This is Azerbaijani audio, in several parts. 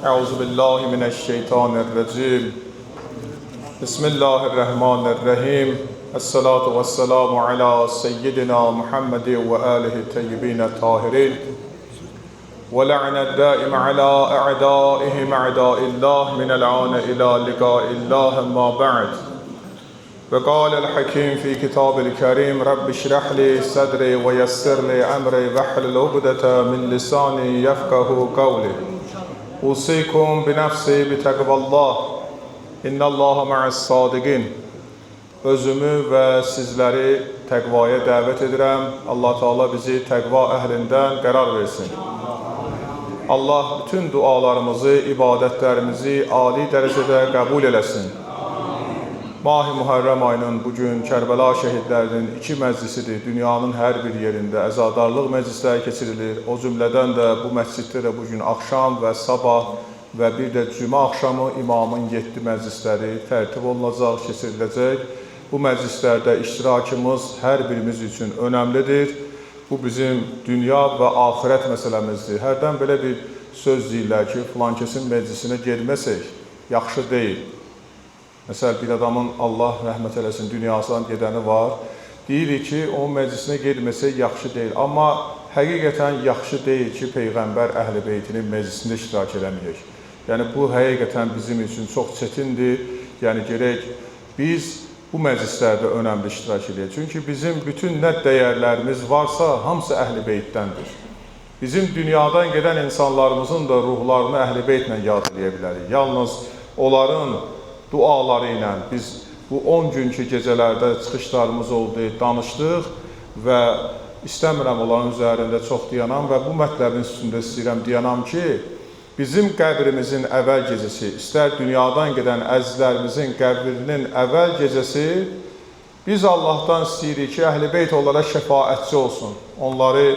أعوذ بالله من الشيطان الرجيم بسم الله الرحمن الرحيم الصلاة والسلام على سيدنا محمد وآله الطيبين الطاهرين ولعن الدائم على أعدائهم أعداء الله من الآن إلى لقاء الله ما بعد. وقال الحكيم في كتاب الكريم رب اشرح لي صدري ويسر لي أمري واحلل عقدة من لساني يفقه قولي. أوصيكم بنفسي بتقوى الله إن الله مع الصادقين. Özümü və sizləri təqvaya dəvət edirəm. Allah Teala bizi təqva əhlindən qərar versin. Allah bütün dualarımızı, ibadətlərimizi âli dərəcədə qəbul eləsin. Mah-i Muharrem ayının bugün Kərbəla şəhidlərinin 2 məclisidir. Dünyanın hər bir yerində əzadarlıq məclisləri keçirilir. O cümlədən də bu məsciddə də bugün axşam və sabah və bir də cümə axşamı imamın 7 məclisləri tərtib olunacaq, keçiriləcək. Bu məclislərdə iştirakımız hər birimiz üçün önəmlidir. Bu bizim dünya və axirət məsələmizdir. Hərdən belə bir söz deyirlər ki, filankəsin məclisinə gelməsək, yaxşı deyil. Məsələn, bir adamın Allah rəhmət eləsin dünyasından gedəni var. Deyirik ki, onun məclisinə gelməsək yaxşı deyil. Amma həqiqətən yaxşı deyil ki, Peyğəmbər Əhl-i Beytinin məclisində iştirak eləməyək. Yəni, bu həqiqətən bizim üçün çox çətindir. Yəni, gerək biz bu məclislərdə önəmli iştirak edək. Çünki bizim bütün nə dəyərlərimiz varsa, hamısı Əhl-i Beytdəndir. Bizim dünyadan gedən insanlarımızın da ruhlarını Əhl-i Beytlə yad edə bilərik. Yalnız onların duaları ilə biz bu 10 günkü gecələrdə çıxışlarımız oldu, danışdıq və istəmirəm onların üzərində çox dayanam və bu mətləbin üstündə istəyirəm dayanam ki, bizim qəbrimizin əvvəl gecəsi, istər dünyadan gedən əzizlərimizin qəbrinin əvvəl gecəsi, biz Allahdan istəyirik ki, Əhl-i Beyt onlara şəfaətçi olsun. Onları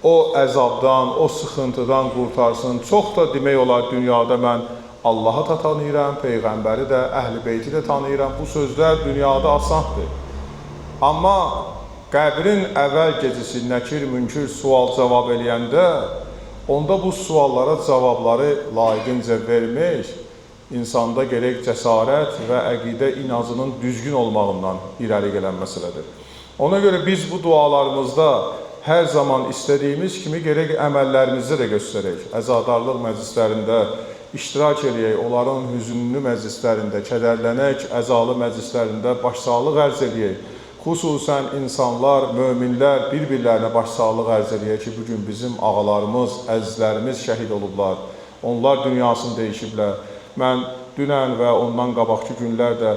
o əzabdan, o sıxıntıdan qurtarsın. Çox da demək olar dünyada mən Allahı da tanıyıram, Peyğəmbəri də, Əhl-i Beyti də tanıyıram. Bu sözlər dünyada asandır. Amma qəbrin əvvəl gecəsi nəkir, münkür sual cavab eləyəndə, onda bu suallara cavabları layiqincə vermək, insanda gerək cəsarət və əqidə inancının düzgün olmağından irəli gələn məsələdir. Ona görə biz bu dualarımızda hər zaman istədiyimiz kimi gerək əməllərimizi də göstərək. Əzadarlıq məclislərində iştirak eləyək, onların hüzünlü məclislərində kədərlənək, əzalı məclislərində başsağlıq ərz eləyək. Xüsusən insanlar, möminlər bir-birlərinə başsağlıq ərz eləyək ki, bugün bizim ağalarımız, əzizlərimiz şəhid olublar. Onlar dünyasını dəyişiblər. Mən dünən və ondan qabaqki günlərdə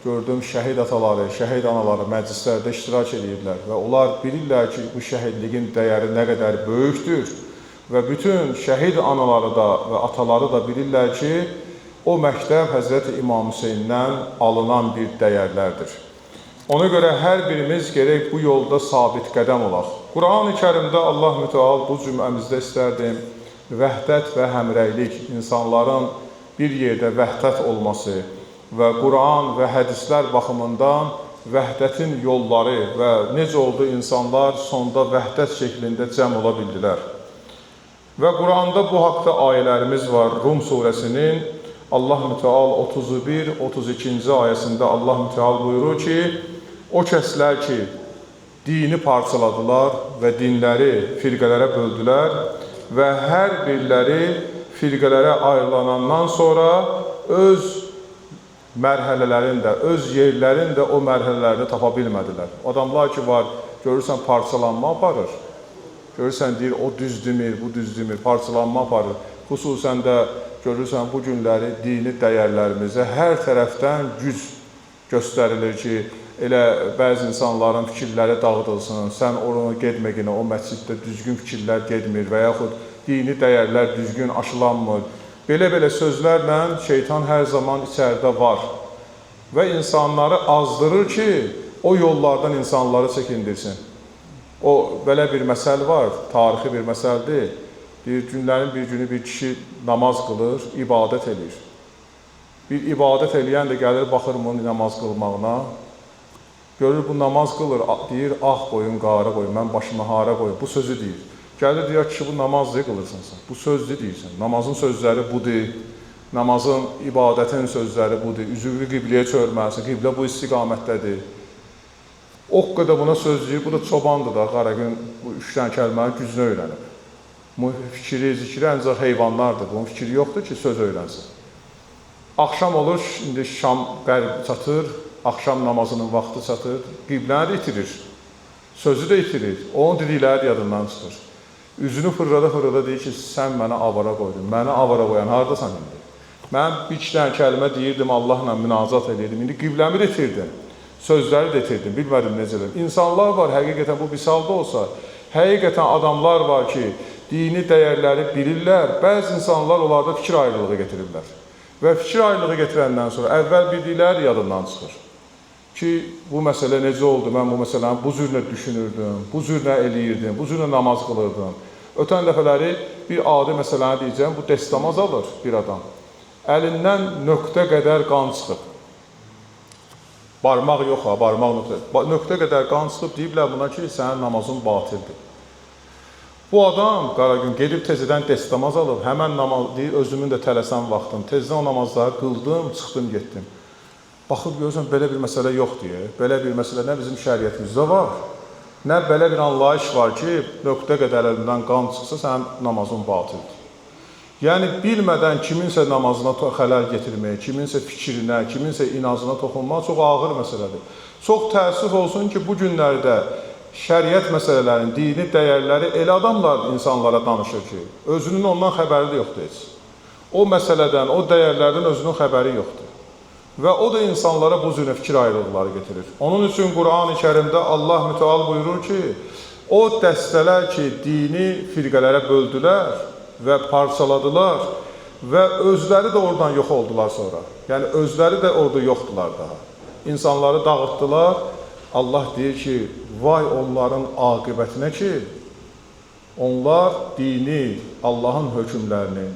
gördüm şəhid ataları, şəhid anaları məclislərdə iştirak edirlər və onlar bilirlər ki, bu şəhidliyin dəyəri nə qədər böyükdür. Və bütün şəhid anaları da və ataları da bilirlər ki, o məktəb Həzrəti İmam Hüseyndən alınan bir dəyərlərdir. Ona görə hər birimiz gerək bu yolda sabit qədəm olaq. Quran-ı Kərimdə Allah Müteal bu cümləmizdə istərdim, vəhdət və həmrəylik, insanların bir yerdə vəhdət olması və Quran və hədislər baxımından vəhdətin yolları və necə oldu insanlar sonda vəhdət şəklində cəm ola bildilər. Və Quranda bu haqda ayələrimiz var. Rum surəsinin Allah Müteal 31-32-ci ayəsində Allah Müteal buyurur ki, o kəslər ki, dini parçaladılar və dinləri firqələrə böldülər və hər birləri firqələrə ayrılanandan sonra öz mərhələlərində, öz yerlərində o mərhələlərdə tapa bilmədilər. Adamlar ki var, görürsən parçalanma aparır. Görürsən, deyir, o düz demir, bu düz demir, parçalanma aparır. Xüsusən də görürsən, bu günləri dini dəyərlərimizə hər tərəfdən güc göstərilir ki, elə bəzi insanların fikirləri dağıdılsın, sən oraya getməyinə, o məsciddə düzgün fikirlər getmir və yaxud dini dəyərlər düzgün aşılanmır. Belə-belə sözlərlə şeytan hər zaman içəridə var və insanları azdırır ki, o yollardan insanları çəkindirsin. O, belə bir məsəl var, tarixi bir məsəldir. Deyir, günlərin bir günü bir kişi namaz qılır, ibadət edir. Bir ibadət eləyən də gəlir, baxır bunun namaz qılmağına. Görür, bu namaz qılır, deyir, ah qoyun, qarı qoyun, mən başımı hara qoyun. Bu sözü deyir. Gəlir deyək ki, bu namazdır, qılırsan sən. Bu sözdür deyirsən. Namazın sözləri budur. Namazın, ibadətin sözləri budur. Üzvü qibləyə çörməlisin. Qiblə bu istiqamətdədir. O qədər buna söz deyir. Bu da çobandır da, Qaragün bu 3 dənə kəlmənin gücünü öyrənib. Bu fikri, zikri ancaq heyvanlardır. Bunun fikri yoxdur ki, söz öyrənsin. Axşam olur, indi şam qərb çatır, axşam namazının vaxtı çatır. Qibləni də itirir. Sözü də itirir. Onun dedikləri yadından çıxır. Üzünü fırlada deyir ki, sən mənə avara qoydun. Məni avara qoyan haradasan indi? Mən bir iki dənə kəlmə deyirdim, Allahla münacat edirdim. İndi qibləmi də itirdim. Sözləri də itirdim. Bilmədim necə edim. İnsanlar var, həqiqətən bu misalda olsa, həqiqətən adamlar var ki, dini dəyərləri bilirlər. Bəzi insanlar onlarda fikir ayrılığı getirirlər. Və fikir ayrılığı getirəndən sonra əvvəl bildikləri yadından çıxır. Ki, bu məsələ necə oldu, mən bu məsələni bu cürlə düşünürdüm, bu cürlə eləyirdim, bu cürlə namaz qılırdım. Ötən dəfələri bir adi məsələni deyəcəm, bu dəstəmaz alır bir adam. Əlindən nöqtə qədər qan çıxıb. Barmaq yox ha, barmaq nöqtə. Nöqtə qədər qan çıxıb deyiblər buna ki, sənin namazın batildir. Bu adam Qaragün gedib tezədən dəstəmaz alıb, həmən namaz deyir, özümün də tələsən vaxtım. Tezdən o namazları qıldım, çıxdım, getdim. Baxıb görürsən, belə bir məsələ yoxdur. Belə bir məsələ nə bizim şəriətimizdə var, nə belə bir anlayış var ki, nöqtə qədər əlindən qan çıxsa, sənin namazın batildir. Yəni, bilmədən kiminsə namazına xələl getirmək, kiminsə fikrinə, kiminsə inazına toxunmaq çox ağır məsələdir. Çox təəssüf olsun ki, bu günlərdə şəriət məsələlərinin, dini dəyərləri elə adamlar insanlara danışır ki, özünün ondan xəbəri də yoxdur heç. O məsələdən, o dəyərlərdən özünün xəbəri yoxdur. Və o da insanlara bu cür fikir ayrılıqları getirir. Onun üçün Quran-ı Kərimdə Allah mütəal buyurur ki, o dəstələr ki, dini firqələrə böldülər və parçaladılar və özləri də oradan yox oldular sonra. Yəni, özləri də orada yoxdular daha. İnsanları dağıtdılar. Allah deyir ki, vay onların aqibətinə ki, onlar dini, Allahın hökmlərini,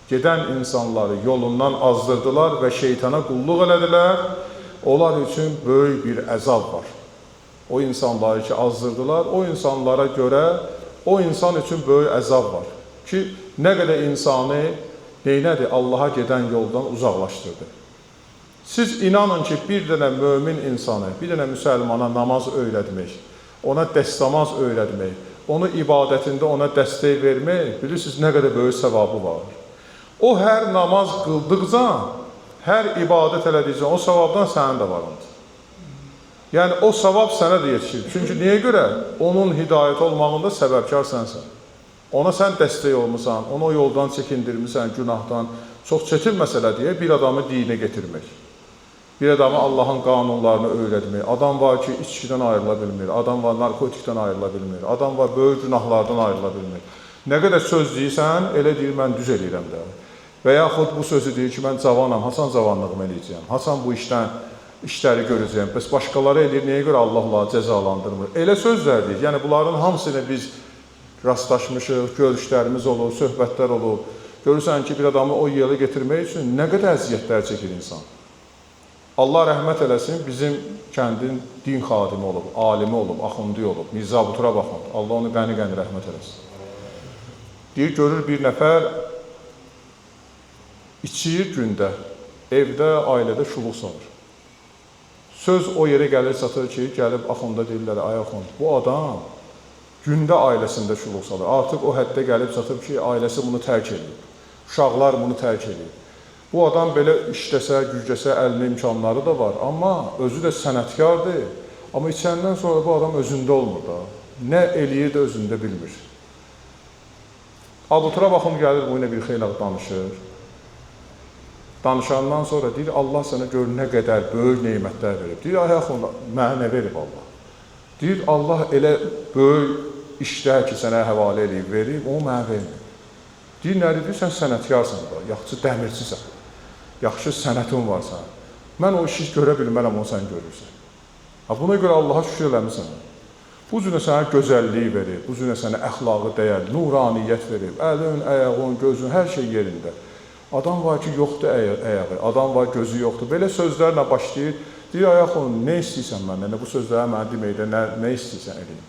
gedən insanları yolundan azdırdılar və şeytana qulluq elədilər. Onlar üçün böyük bir əzab var. O insanları ki, azdırdılar, o insanlara görə o insan üçün böyük əzab var. Ki, nə qədər insanı neynədir? Allaha gedən yoldan uzaqlaşdırdı. Siz inanın ki, bir dənə mömin insanı, bir dənə müsəlmana namaz öyrətmək, ona dəstəmaz öyrətmək, onu ibadətində ona dəstək vermək, bilirsiniz, nə qədər böyük səvabı var. O hər namaz qıldıqca, hər ibadət elədikcə, o savabdan sənin də varındır. Yəni, o savab sənə də yetişir. Çünki niyə görə? Onun hidayət olmağında səbəbkar sənsən. Ona sən dəstək olmuşsan, onu o yoldan çəkindirmişsən, günahdan. Çox çətin məsələ deyə bir adamı dinə getirmək. Bir adamı Allahın qanunlarını öyrətmək. Adam var ki, içkidən ayrıla bilmir. Adam var, narkotikdən ayrıla bilmir. Adam var, böyük günahlardan ayrıla bilmir. Nə qədər söz deyirsən, elə deyir, mən düz eləyirəm də. Və yaxud bu sözü deyir ki, mən cavanam, haçan cavanlığımı eləyəcəyəm, haçan bu işləri görəcəyəm, bəs başqaları eləyir, nəyə görə Allah cəzalandırmır? Elə sözlər deyir, yəni bunların hamısını biz rastlaşmışıq, görüşlərimiz olur, söhbətlər olur. Görürsən ki, bir adamı o yerə getirmək üçün nə qədər əziyyətlər çəkir insan. Allah rəhmət eləsin, bizim kəndin din xadimi olub, alimi olub, axundi olub, Mirzə Abuturab axund. Allah onu qəni-qəni rəhmət eləsin. Deyir, görür bir nəfər içir gündə, evdə, ailədə şuluq salır. Söz o yerə gəlir, çatır ki, gəlib axunda deyirlər, ay axund, bu adam gündə ailəsində şuluq salır. Artıq o həddə gəlib çatır ki, ailəsi bunu tərk edir. Uşaqlar bunu tərk edir. Bu adam belə işləsə, gücləsə, əlində imkanları da var. Amma özü də sənətkardır. Amma içəndən sonra bu adam özündə olmur da. Nə eləyir də özündə bilmir. Abuturab axund gəlir, bu ilə bir xeyli danışır. Danışandan sonra deyir, Allah sənə gör nə qədər böyük neymətlər verib. Deyir, ay axund, mənə nə verib Allah? Deyir, Allah elə böyük işlər ki, sənə həvalə edib, verib, o mənə vermir. Deyir, nədir? Deyir, sən sənətkarsan da, yaxşı dəmirçisən, yaxşı sənətin var sən. Mən o işi görə bilmərəm, onu sən görürsən. Buna görə Allaha şükür eləmirsən. Bu cünə sənə gözəlliyi verib, bu cünə sənə əxlaqı dəyər, nuraniyyət verib, əlin, əyağın, gözün, hər şey yerində. Adam var ki, yoxdur əyağı, adam var gözü yoxdur. Belə sözlərlə başlayır, deyir, ay axund, nə istəyirsən məndən, bu sözlərə mənə deməkdə nə istəyirsən eləyim?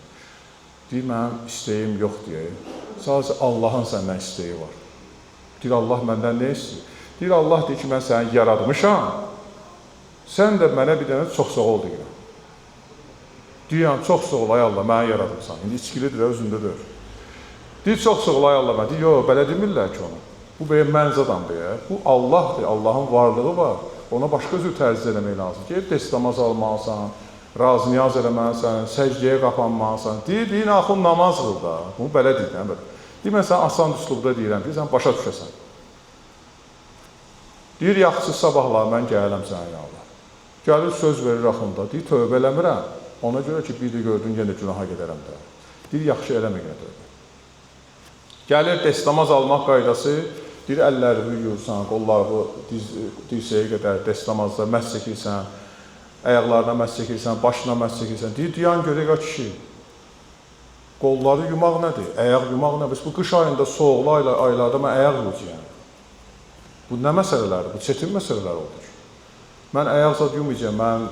Deyir, mənim istəyim yox deyir. Sadəcə Allahın səndən istəyi var. Deyir, Allah məndən nə istəyir? Deyir, Allah deyir ki, mən səni yaratmışam. Sən də mənə bir dənə çox sağ ol deyirəm. Deyirəm, çox sağ ol, ay Allah, mənə yaradırsan. İndi içkilidir, özündədir. Deyir, çox sağ ol, ay Allah, mən deyir, yox, belə demirlər ki onu. Bu benim mənzadan deyə. Bu Allahdır, Allahın varlığı var. Ona başqa cür tərcih eləmək lazım. Deyir, dəstəmaz almalısan, razı niyaz eləməlisən, səcdiyə qapanmalısan. Deyir, axın namaz qıl da. Bunu belə deyir, nə belə. Deyir, mən sən asan üslubda deyirəm ki, sən başa düşəsən. Deyir, yaxşı sabahlar mən gələm sənə ya Allah. Gəlir, söz verir axında. Deyir, tövbə eləmirəm. Ona görə ki, bir də gördün, yenə günaha gedərəm də. Deyir, yaxşı eləmə yenə tövbə. Gəlir, dəstəmaz almaq qaydası. Deyir, əllərini yuyursan, qollarını dirsəyə qədər dəstəmazda məhz çəkirsən, ayaqlarına məhz çəkirsən, başına məhz çəkirsən. Deyir, duyan görək kişi. Qolları yumaq nədir? Ayaq yumaq nədir? Bu qış ayında, soğuqlu aylarda mən ayaq yuyacağım. Bu nə məsələlərdir? Bu çətin məsələlər olur. Mən ayaq zad yumayacağım, mən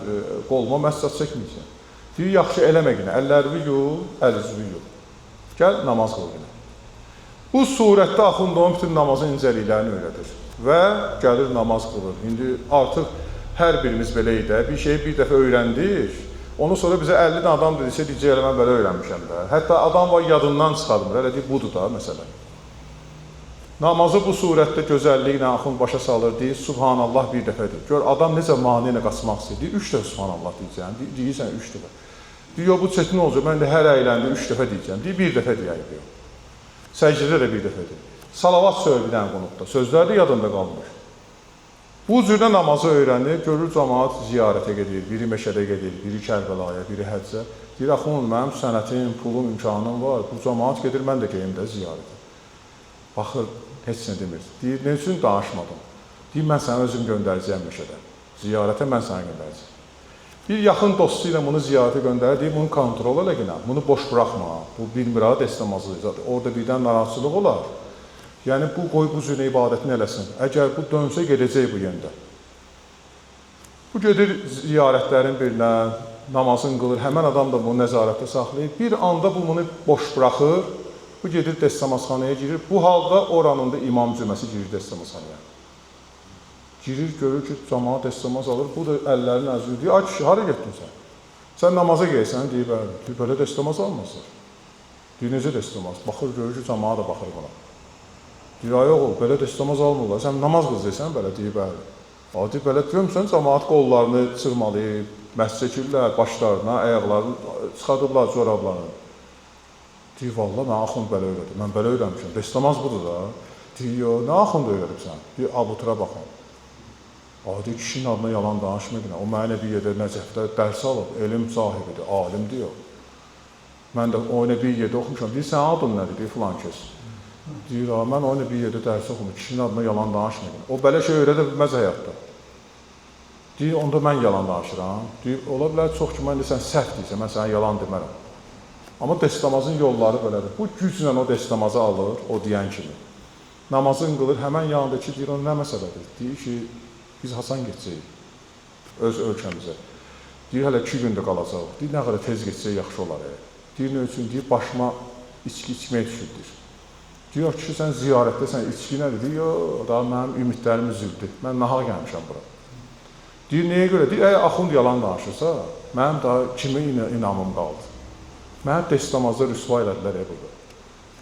qoluma məhz zad çəkməyəcəm. Deyir, yaxşı eləmə yenə, əllərini yuy, əl-üzvü yuy. Gəl, namaz qıl yenə. Bu surətdə Axund onun bütün namazın incəliklərini öyrədir və gəlir namaz qılır. İndi artıq hər birimiz belə idi, bir şeyi bir dəfə öyrəndik, ondan sonra bizə 50 adam dediksə, deyəcək, elə mən belə öyrənmişəm də. Hətta adam var yadından çıxarmır, elə deyir, budur da məsələ. Namazı bu surətdə gözəlliklə Axund başa salır, deyir, Subhanallah bir dəfədir. Gör, adam necə mani ilə qaçmaq istəyir, deyir, 3 dəfə Subhanallah deyəcəm, deyirsən 3 dəfə. Deyir, bu çətin olacaq, mən də hər əyləndə 3 dəfə deyəcəm, deyir, bir dəfə deyək, deyir. Səcdə də bir dəfədir. Salavat söyləyən qonubda, sözlər də yadında qalmış. Bu cürdə namazı öyrənir, görür cəmaat ziyarətə gedir, biri Məşədə gedir, biri Kərbəlaya, biri Həccə. Deyir, axın, mənim sənətim, pulum, imkanım var, bu cəmaat gedir, mən də geyim də ziyarətə. Baxır, heç nə demir. Deyir, nə üçün danışmadım? Deyir, mən səni özüm göndərəcəyəm Məşədə. Ziyarətə mən səni göndərəcəyəm. Bir yaxın dostu ilə bunu ziyarətə göndərir, deyir, bunu kontrol elə günə, bunu boş buraxma, bu bilmir ha, dəstəmazlıdır, orada birdən narahatçılıq olar. Yəni, bu qoy bu cürə ibadətini eləsin. Əgər bu dönsə, gedəcək bu yöndə. Bu gedir ziyarətlərin birinə, namazını qılır, həmən adam da bunu nəzarətdə saxlayır. Bir anda bu bunu boş buraxır, bu gedir dəstəmazxanaya girir. Bu halda oranın da imam cüməsi girir dəstəmazxanaya. Girir, görür ki, cəmaat dəstəmaz alır, bu da əllərini əzir, deyir, ay kişi, hara getdin sən? Sən namaza gəlsən, deyir, bəli, deyir, belə dəstəmaz almazsın. Deyir, necə dəstəmaz? Baxır, görür ki, cəmaat da baxır buna. Deyir, ay oğul, belə dəstəmaz almırlar, sən namaz qılacaqsan, belə, deyir, bəli. Deyir, belə görmüsən, cəmaat qollarını çırmalayıb, məhz çəkirlər, başlarına, ayaqlarını çıxadıblar, corablarını. Deyir, valla, mən Axund belə öyrədim, mən belə öyrəmişəm, dəstəmaz budur da. Deyir, yo, nə Axund öyrədibsən? Deyir, abutura baxın. Deyir, kişinin adına yalan danışmır. O mənə bir yerdə Nəcəfdə dərs alıb, elm sahibidir, alimdir o. Mən də o bir yerdə oxumuşam. Deyir, sən adın nədir? Deyir, filan kəs. Deyir, mən o bir yerdə dərs oxumuşam, kişinin adına yalan danışmır. O belə şey öyrədə bilməz həyatda. Deyir, onda mən yalan danışıram. Deyir, ola bilər çox ki, mən də sən səhv deyirsən, mən sənə yalan demərəm. Amma dəstəmazın yolları belədir. Bu güclə o dəstəmazı alır, o deyən kimi. Namazını qılır, həmən yanındakı deyir, o nə məsələdir? Deyir ki, biz Hasan geçəcəyik öz ölkəmizə. Deyir, hələ 2 gündə qalacaq. Deyir, nə qədər tez geçəcək, yaxşı olar. Deyir, nə üçün? Deyir, başıma içki içmək düşürdür. Deyir, ki, sən ziyarətdəsən, içki nədir? Deyir, yox, daha mənim ümidlərim üzüldü. Mən nahaq gəlmişəm bura. Deyir, nəyə görə? Deyir, əgər Axund yalan danışırsa, mənim daha kimə inamım qaldı? Mənə dəstəmazda rüsva elədilər burada.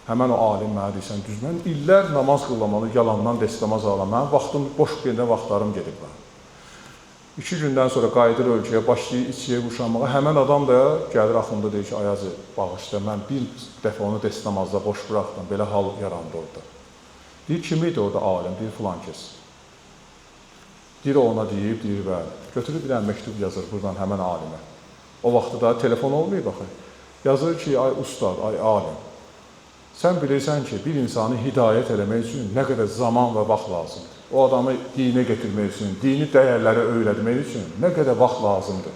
Həmən o alim mənə deyirsən, düz. Mən illər namaz qıllamalı, yalandan dəstəmaz alam. Mənim vaxtım, boş bir vaxtlarım gedib mən. 2 gündən sonra qayıdır ölkəyə, başlayır içkiyə quşanmağa. Həmən adam da gəlir Axunda deyir ki, Ayazı, bağışla, mən bir dəfə onu dəstəmazda boş buraxdım, belə hal yarandı orada. Deyir, kim idi orada alim? Deyir, filan kəs. Deyir, ona deyib, deyir, bəli. Götürür bir dənə məktub yazır buradan həmən alimə. O vaxtda da telefon olmayıb, baxın. Yazır ki, ay ustad, ay alim. Sən bilirsən ki, bir insanı hidayət eləmək üçün nə qədər zaman və vaxt lazımdır. O adamı dinə getirmək üçün, dini dəyərləri öyrətmək üçün nə qədər vaxt lazımdır.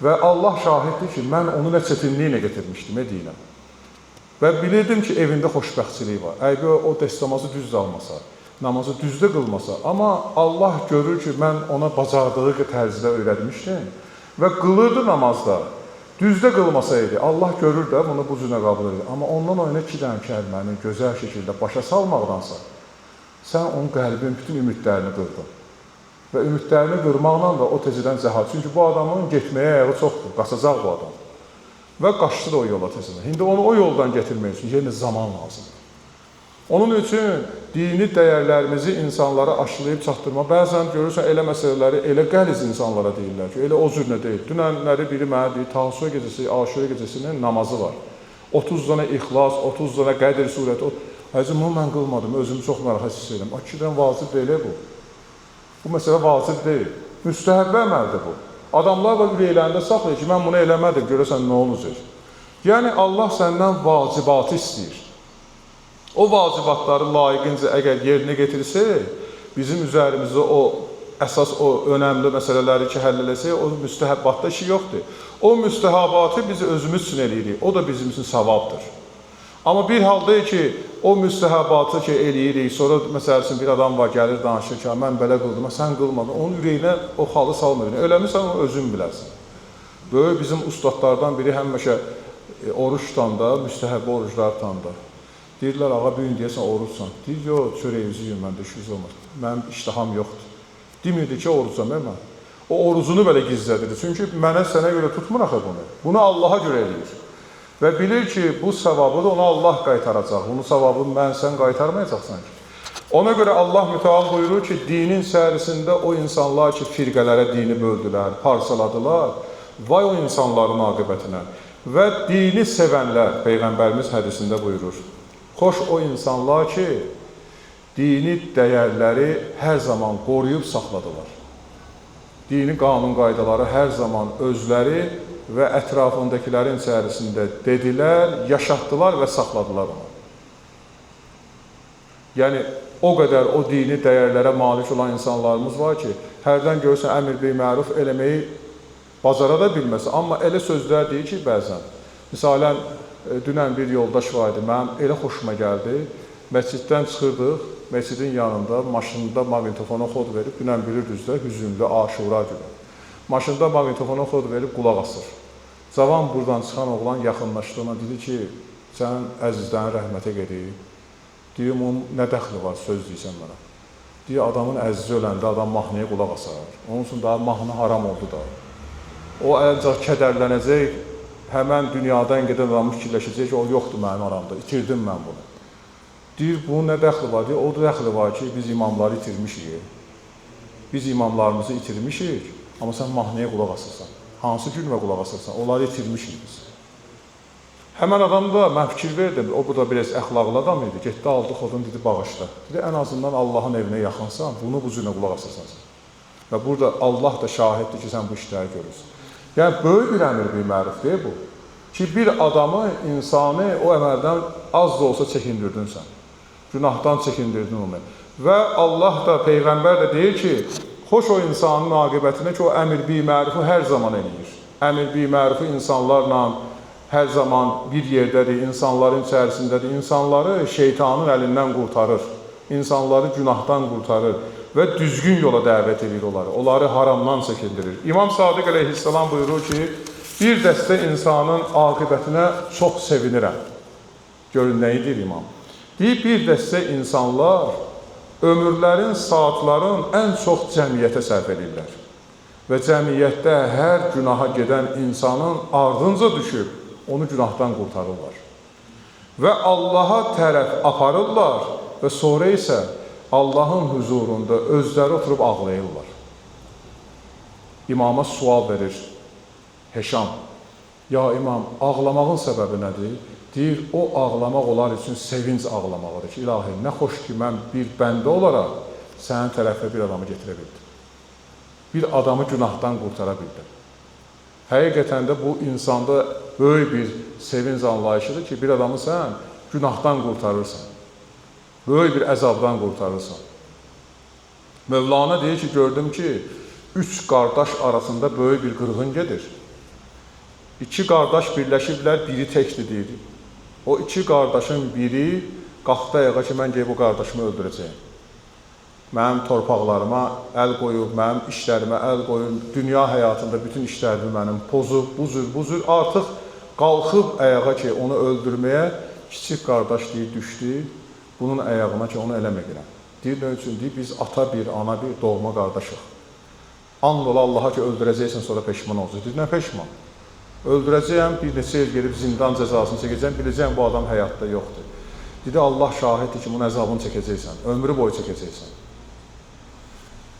Və Allah şahiddir ki, mən onu nə çətinliklə getirmişdim, dinə. Və bilirdim ki, evində xoşbəxtçilik var. Əgər o dəstəmazı düz almasa, namazı düzdə qılmasa, amma Allah görür ki, mən ona bacardığı tərzdə öyrətmişdim və qılırdı namazda. Düzdə qılmasaydı, Allah görür də bunu bu cürə qəbul edir. Amma ondan oyuna 2 dənə kəlməni gözəl şəkildə başa salmaqdansa, sən onun qəlbin bütün ümidlərini qırdın. Və ümidlərini qırmaqla da o tezədən cəhal. Çünki bu adamın getməyə ayağı çoxdur, qaçacaq bu adam. Və qaçdı da o yola tezədən. İndi onu o yoldan getirmək üçün yenə zaman lazımdır. Onun üçün dini dəyərlərimizi insanlara aşılayıb çatdırma. Bəzən görürsən, elə məsələləri elə qəliz insanlara deyirlər ki, elə o cürünə deyil. Dünənləri biri mənə deyir, Təşrik gecəsi, Aşura gecəsinin namazı var. 30 dənə İxlas, 30 dənə Qədr surəti. Həzim, bunu mən qılmadım, özümü çox narahat hiss edirəm. Akidən vacib deyil bu. Bu məsələ vacib deyil. Müstəhəbbə əməldir bu. Adamlar var ürəklərində saxlayır ki, mən bunu eləmədim, görəsən nə olacaq. Yəni, Allah səndən vacibatı istəyir. O vacibatları layiqincə əgər yerinə getirsə, bizim üzərimizdə o əsas o önəmli məsələləri ki, həll eləsə, o müstəhəbbatda işi yoxdur. O müstəhəbatı biz özümüz üçün eləyirik, o da bizim üçün savabdır. Amma bir halda ki, o müstəhəbatı ki, eləyirik, sonra məsəl üçün bir adam var, gəlir, danışır ki, mən belə qıldım, sən qılmadın, onun ürəyinə o xalı salmır. Eləmirsən, onu özün bilərsən. Böyük bizim ustadlardan biri həmişə oruç tutanda, müstəhəbbi oruclar tutanda. Deyirlər, ağa, bir gün deyəsən, oruçsan. Deyir, yox, çörəyimizi yiyim, məndə işiniz olmaz. Mənim iştaham yoxdur. Demirdi ki, orucam, mən. O orucunu belə gizlədir. Çünki mənə sənə görə tutmur axı bunu. Bunu Allaha görə eləyir. Və bilir ki, bu savabı da ona Allah qaytaracaq. Bunun savabını sən qaytarmayacaqsan ki. Ona görə Allah mütəal buyurur ki, dinin sərisində o insanlar ki, firqələrə dini böldülər, parçaladılar, vay o insanların aqibətinə. Və dini sevənlər, Peyğəmbərimiz hədisində buyurur. Xoş o insanlar ki, dini dəyərləri hər zaman qoruyub saxladılar. Dini qanun qaydaları hər zaman özləri və ətrafındakilərin içərisində dedilər, yaşatdılar və saxladılar onu. Yəni, o qədər o dini dəyərlərə malik olan insanlarımız var ki, hərdən görürsən, əmr bil məruf eləməyi bacara da bilməsə, amma elə sözlər deyir ki, bəzən. Misalən, dünən bir yoldaş var idi, mənim elə xoşuma gəldi. Məsciddən çıxırdıq, məscidin yanında, maşında maqnitofona xod verib, dünən bilirdiniz də, hüzünlü, Aşura günü. Maşında maqnitofona xod verib, qulaq asır. Cavan buradan çıxan oğlan yaxınlaşdığına dedi ki, sənin əzizlərin rəhmətə gedir. Deyim, onun nə dəxli var, söz deyirsən mənə. Deyir, adamın əzizi öləndə adam mahnıya qulaq asar. Onun üçün daha mahnı haram oldu da. O ancaq kədərlənəcək, həmən dünyadan gedən adam fikirləşəcək ki, o yoxdur mənim aramda, itirdim mən bunu. Deyir, bunun nə dəxli var? Deyir, o da dəxli var ki, biz imamları itirmişik. Biz imamlarımızı itirmişik, amma sən mahnıya qulaq asırsan. Hansı gülmə qulaq asırsan? Onları itirmişik biz. Həmən adam da, mən fikir verdim, o da biraz əxlaqlı adam idi. Getdi, aldı xodunu, dedi, bağışla. Dedi, ən azından Allahın evinə yaxınsan, bunu bu cürünə qulaq asırsan. Və burada Allah da şahiddir ki, sən bu işləri görürsən. Yəni, böyük bir əmr bil məruf deyil bu. Ki, bir adamı, insanı o əməldən az da olsa çəkindirdin sən. Günahdan çəkindirdin onu. Və Allah da, Peyğəmbər də deyir ki, xoş o insanın aqibətinə ki, o əmr bil mərufu hər zaman eləyir. Əmr bil mərufu insanlarla hər zaman bir yerdədir, insanların içərisindədir. İnsanları şeytanın əlindən qurtarır. İnsanları günahdan qurtarır. Və düzgün yola dəvət edir onları. Onları haramdan çəkindirir. İmam Sadiq əleyhissalam buyurur ki, bir dəstə insanın aqibətinə çox sevinirəm. Görün, nə edir imam? Deyir, bir dəstə insanlar ömürlərin, saatların ən çox cəmiyyətə sərf edirlər. Və cəmiyyətdə hər günaha gedən insanın ardınca düşüb, onu günahdan qurtarırlar. Və Allaha tərəf aparırlar və sonra isə Allahın huzurunda özləri oturub ağlayırlar. İmama sual verir Heşam. Ya imam, ağlamağın səbəbi nədir? Deyir, o ağlamaq onlar üçün sevinç ağlamağıdır ki, ilahi, nə xoş ki, mən bir bəndə olaraq sənin tərəfə bir adamı getirə bildim. Bir adamı günahdan qurtara bildim. Həqiqətən də bu insanda böyük bir sevinç anlayışıdır ki, bir adamı sən günahdan qurtarırsan. Böyük bir əzabdan qurtarırsan. Mövlana deyir ki, gördüm ki, 3 qardaş arasında böyük bir qırğın gedir. 2 qardaş birləşiblər, biri təkdir deyir. O 2 qardaşın biri qalxdı ayağa ki, mən bu qardaşımı öldürəcəyim. mənim torpaqlarıma əl qoyub, mənim işlərimə əl qoyub, dünya həyatında bütün işlərimi mənim pozub, bu cür artıq qalxıb ayağa ki, onu öldürməyə kiçik qardaş deyir, düşdü, bunun ayağına ki, onu eləməklə. Deyir, nə üçün? Deyir, biz ata bir, ana bir, doğma qardaşıq. And ola Allaha ki, öldürəcəksən, sonra peşman olacaq. Deyir, nə peşman? Öldürəcəyəm, bir neçə il gedib zindan cəzasını çəkəcəm, biləcəyəm, bu adam həyatda yoxdur. Deyir, Allah şahiddir ki, bunun əzabını çəkəcəksən, ömrü boyu çəkəcəksən.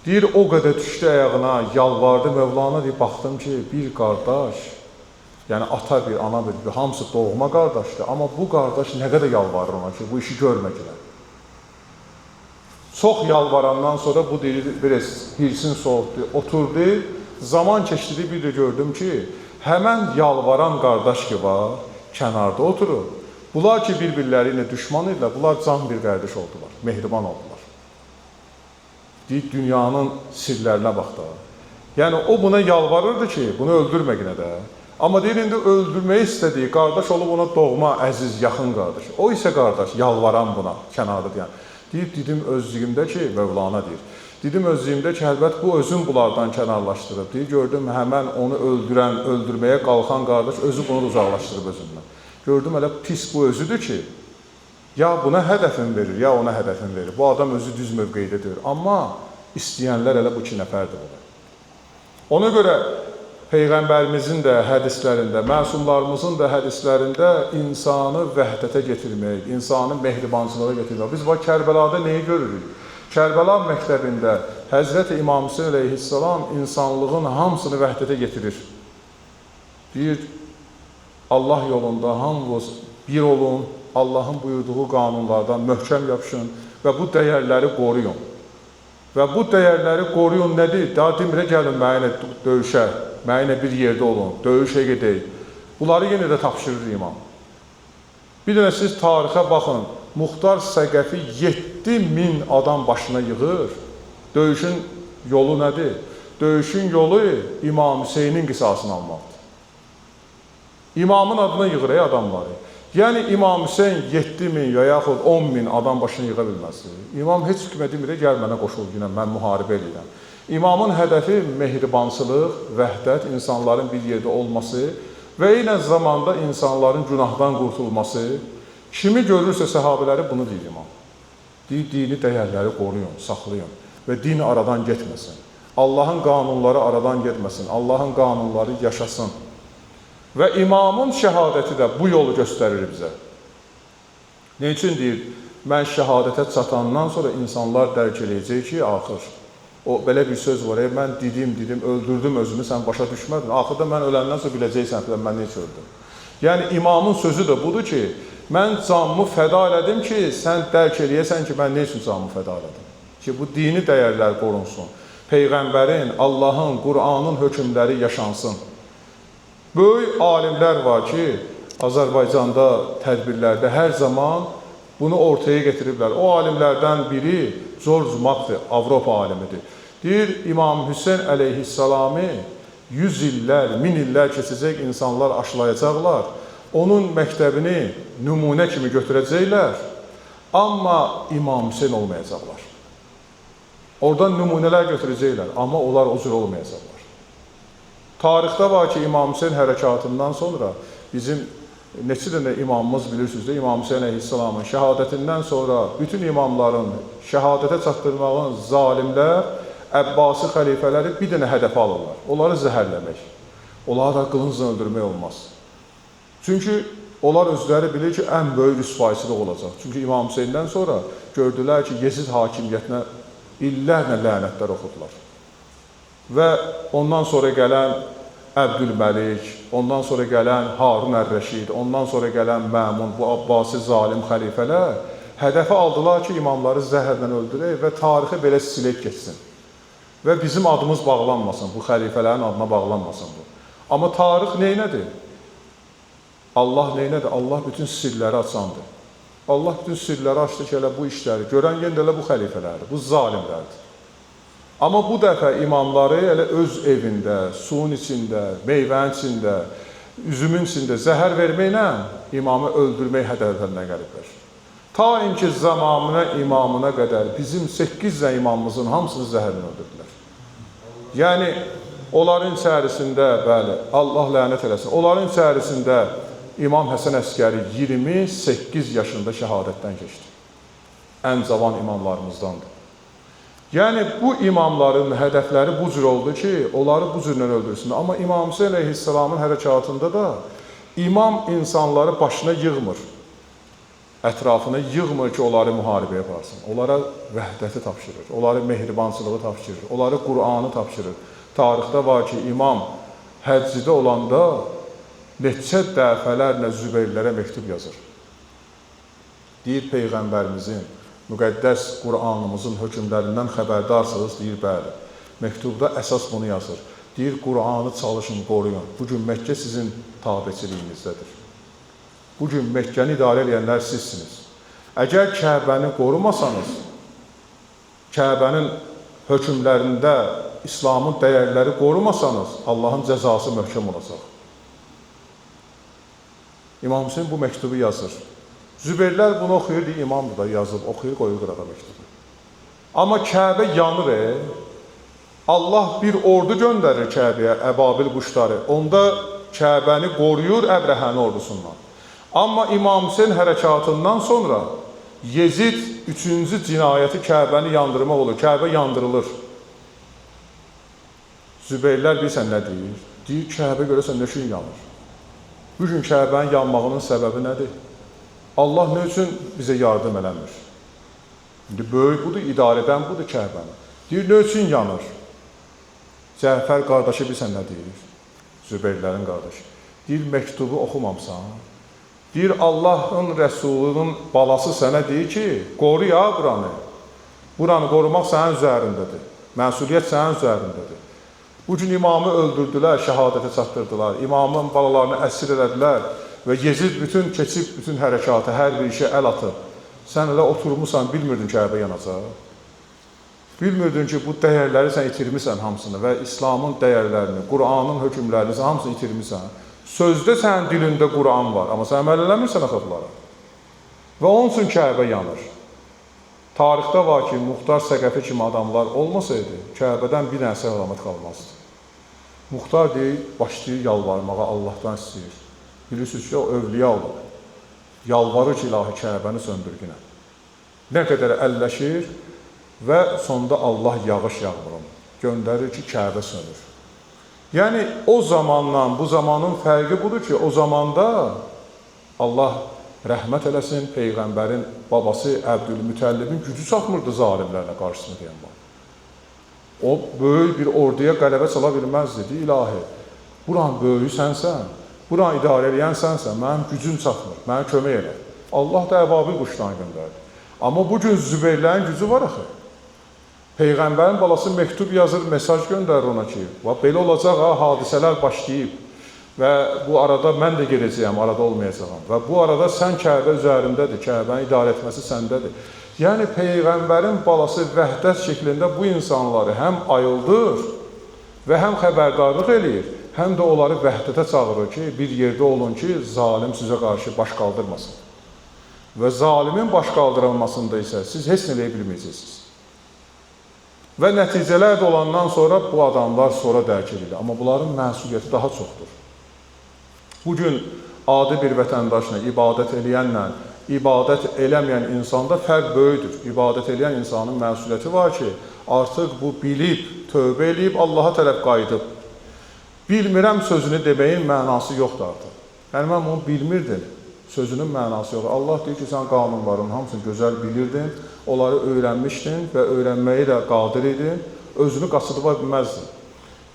Deyir, o qədər düşdü ayağına, yalvardı Mövlana, deyir, baxdım ki, bir qardaş, yəni ata bir, ana bir, hamısı doğma qardaşdır, amma bu qardaş nə qədər yalvarır ona ki, bu işi görməklə. Çox yalvarandan sonra bu deyir, biraz hirsin soğutdu, oturdu, zaman keçdi, bir də gördüm ki, həmən yalvaran qardaş ki var, kənarda oturur. Bunlar ki, bir-birləri ilə düşman idilər, bunlar can bir qardaş oldular, mehriban oldular. Deyir, dünyanın sirlərinə bax da. Yəni, o buna yalvarırdı ki, bunu öldürməklə də. Amma deyir, indi öldürməyi istədiyi qardaş olub ona doğma, əziz, yaxın qardaş. O isə qardaş, yalvaran buna, kənarda deyən. Deyir, dedim özlüyümdə ki, Mövlana deyir, dedim özlüyümdə ki, əlbət bu özün bunlardan kənarlaşdırıb. Deyir, gördüm, həmən onu öldürən, öldürməyə qalxan qardaş özü bunu uzaqlaşdırıb özündən. Gördüm, elə pis bu özüdür ki, ya buna hədəfin verir, ya ona hədəfin verir. Bu adam özü düz mövqeydə deyir. Amma istəyənlər elə bu iki nəfərdir bunu. Ona görə Peyğəmbərimizin də hədislərində, məsumlarımızın da hədislərində insanı vəhdətə getirmək, insanı mehribançılığa getirmək. Biz var Kərbəlada neyi görürük? Kərbəla məktəbində Həzrəti İmam Hüseyin əleyhissalam insanlığın hamısını vəhdətə getirir. Deyir, Allah yolunda hamımız bir olun, Allahın buyurduğu qanunlardan möhkəm yapışın və bu dəyərləri qoruyun. Və bu dəyərləri qoruyun nədir? Daha demirə gəlin, mənə döyüşə, mənə bir yerdə olun, döyüşə gedək. Bunları yenə də tapşırır imam. Bir dənə siz tarixə baxın, Muxtar Səqəfi 7000 adam başına yığır. Döyüşün yolu nədir? Döyüşün yolu İmam Hüseynin qisasını almaqdır. İmamın adına yığır adamları. Yəni İmam Hüseyin 7000 ya yaxud 10.000 adam başına yığa bilməzdir. İmam heç kimə demir, gəl mənə qoşul günə, mən müharibə edirəm. İmamın hədəfi mehribançılıq, vəhdət, insanların bir yerdə olması və eyni zamanda insanların günahdan qurtulması. Kimi görürsə səhabələri bunu deyir imam. Deyir, dini dəyərləri qoruyun, saxlayın və din aradan getməsin. Allahın qanunları aradan getməsin, Allahın qanunları yaşasın. Və imamın şəhadəti də bu yolu göstərir bizə. Ne üçün deyir? Mən şəhadətə çatandan sonra insanlar dərk eləyəcək ki, axır. O, belə bir söz var, mən didim, öldürdüm özümü, sən başa düşmədin. Axırda mən öləndən sonra biləcəksən ki, mən neçə öldüm. Yəni imamın sözü də budur ki, mən canımı fəda elədim ki, sən dərk eləyəsən ki, mən ne üçün canımı fəda elədim? Ki, bu dini dəyərlər qorunsun. Peyğəmbərin, Allahın, Qur'anın hökmləri yaşansın. Böyük alimlər var ki, Azərbaycanda tədbirlərdə hər zaman bunu ortaya getiriblər. O alimlərdən biri George Mack'dır, Avropa alimidir. Deyir, İmam Hüseyin əleyhissalamı 100 illər, 1000 illər keçəcək insanlar aşılayacaqlar. Onun məktəbini nümunə kimi götürəcəklər, amma İmam Hüseyin olmayacaqlar. Oradan nümunələr götürəcəklər, amma onlar o cür olmayacaqlar. Tarixdə var ki, İmam Hüseyin hərəkatından sonra bizim neçə dənə imamımız bilirsiniz də, İmam Hüseyin əleyhissalamın şəhadətindən sonra bütün imamların şəhadətə çatdırmağın zalimlər, Əbbasi xəlifələri bir dənə hədəfə alırlar. Onları zəhərləmək, onları da qılıncla öldürmək olmaz. Çünki onlar özləri bilir ki, ən böyük rüsvayçılıq olacaq. Çünki İmam Hüseyindən sonra gördülər ki, Yezid hakimiyyətinə illərlə lənətlər oxudular. Və ondan sonra gələn Əbdülməlik, ondan sonra gələn Harun Ər-Rəşid, ondan sonra gələn Məmun, bu Abbasi zalim xəlifələr hədəfə aldılar ki, imamları zəhərlə öldürək və tarixi belə silək geçsin. Və bizim adımız bağlanmasın, bu xəlifələrin adına bağlanmasın bu. Amma tarix neynədir? Allah neynədir? Allah bütün sirləri açandır. Allah bütün sirləri açdı ki, elə bu işləri, görən yenə də elə bu xəlifələrdir, bu zalimlərdir. Amma bu dəfə imamları elə öz evində, suyun içində, meyvənin içində, üzümün içində zəhər verməklə imamı öldürmək hədəflərinə gəliblər. Ta inki zamanına, imamına qədər bizim 8 imamımızın hamısını zəhərini öldürdülər. Yəni, onların içərisində, bəli, Allah lənət eləsin, onların içərisində İmam Həsən Əskəri 28 yaşında şəhadətdən keçdi. Ən cavan imamlarımızdandır. Yəni, bu imamların hədəfləri bu cür oldu ki, onları bu cürlə öldürsün. Amma İmam Hüseyin əleyhissalamın hərəkatında da imam insanları başına yığmır. Ətrafına yığmır ki, onları müharibə yaparsın. Onlara vəhdəti tapşırır, onları mehribançılığı tapşırır, onları Qur'anı tapşırır. Tarixdə var ki, imam həccidə olanda neçə dəfələrlə Zübeyrlərə məktub yazır. Deyir, Peyğəmbərimizin, müqəddəs Qur'anımızın hökmlərindən xəbərdarsınız, deyir, bəli. Məktubda əsas bunu yazır. Deyir, Qur'anı çalışın, qoruyun. Bugün Məkkə sizin tabiçiliyinizdədir. Bugün Məkkəni idarə edənlər sizsiniz. Əgər Kəbəni qorumasanız, Kəbənin hökmlərində İslamın dəyərləri qorumasanız, Allahın cəzası möhkəm olacaq. İmam Hüseyin bu məktubu yazır. Zübeyrlər bunu oxuyur, deyir, imamdır da yazıb, oxuyur, qoyur qırağa məktubu. Amma Kəbə yanır, Allah bir ordu göndərir Kəbəyə, əbabil quşları. Onda Kəbəni qoruyur Əbrəhənin ordusundan. Amma İmam Hüseyin hərəkatından sonra Yezid 3-cü cinayəti Kəbəni yandırmaq olur. Kəbə yandırılır. Zübeyrlər bilirsən nə deyir? Deyir, Kəbə görəsən nə üçün yanır? Bugün Kəbənin yanmağının səbəbi nədir? Allah nə üçün bizə yardım eləmir? İndi böyük budur, idarədən budur Kəbəni. Deyir, nə üçün yanır? Cəfər qardaşı bilirsən nə deyir? Zübeyrlərin qardaşı. Deyir, məktubu oxumamsan. Deyir, Allahın Rəsulunun balası sənə deyir ki, qoru ya buranı. Buranı qorumaq sənin üzərindədir. Məsuliyyət sənin üzərindədir. Bugün imamı öldürdülər, şəhadətə çatdırdılar. İmamın balalarını əsir elədilər və Yezid bütün hərəkatı, hər bir işə əl atıb. Sən elə oturmuşsan, bilmirdin Kəbə yanacaq. Bilmirdin ki, bu dəyərləri sən itirmişsən hamısını və İslamın dəyərlərini, Qur'anın hökmlərini sən hamısını itirmişsən. Sözdə sənin dilində Qur'an var, amma sən əməl eləmirsən axıqlara. Və onun üçün Kəbə yanır. Tarixdə var ki, Muxtar Səqəfi kimi adamlar olmasaydı, Kəbədən bir dənə əlamət qalmazdı. Muxtar deyil, başlayır yalvarmağa, Allahdan istəyir. Bilirsiniz ki, o övliya olur. Yalvarır ki, ilahi Kəbəni söndürgünə. Nə qədər əlləşir və sonda Allah yağış yağmırın. Göndərir ki, Kəbə sönür. Yəni, o zamandan, bu zamanın fərqi budur ki, o zamanda Allah rəhmət eləsin, Peyğəmbərin babası Əbdülmütəllibin gücü çatmırdı zalimlərlə qarşısını deyən var. O, böyük bir orduya qələbə çala bilməzdi. Deyir, ilahi, buranın böyüyü sənsən, buranı idarə eləyən sənsən, mənim gücüm çatmır, mənə kömək elə. Allah da əbabil quşlarını göndərdi. Amma bugün Zübeyrlərin gücü var axı. Peyğəmbərin balası məktub yazır, mesaj göndərir ona ki, belə olacaq, hadisələr başlayıb və bu arada mən də gedəcəyəm, arada olmayacağam və bu arada sən Kəbə üzərindədir, Kəbənin idarə etməsi səndədir. Yəni, Peyğəmbərin balası vəhdət şəklində bu insanları həm ayıldır və həm xəbərdarlıq eləyir, həm də onları vəhdətə çağırır ki, bir yerdə olun ki, zalim sizə qarşı baş qaldırmasın. Və zalimin baş qaldırılmasında isə siz heç nə eləyə bilməyəcəksiniz. Və nəticələr də olandan sonra bu adamlar sonra dərk edilir. Amma bunların məsuliyyəti daha çoxdur. Bugün adi bir vətəndaşla, ibadət eləyənlə, ibadət eləməyən insanda fərq böyüdür. İbadət eləyən insanın məsuliyyəti var ki, artıq bu bilib, tövbə eləyib, Allaha tərəf qayıdıb. Bilmirəm sözünü deməyin mənası yoxdur artıq. Yəni, mən onu bilmirdim, sözünün mənası yoxdur. Allah deyir ki, sən qanunların hamısını gözəl bilirdin, onları öyrənmişdin və öyrənməyi də qadir idin, özünü qaçırdıba bilməzdin.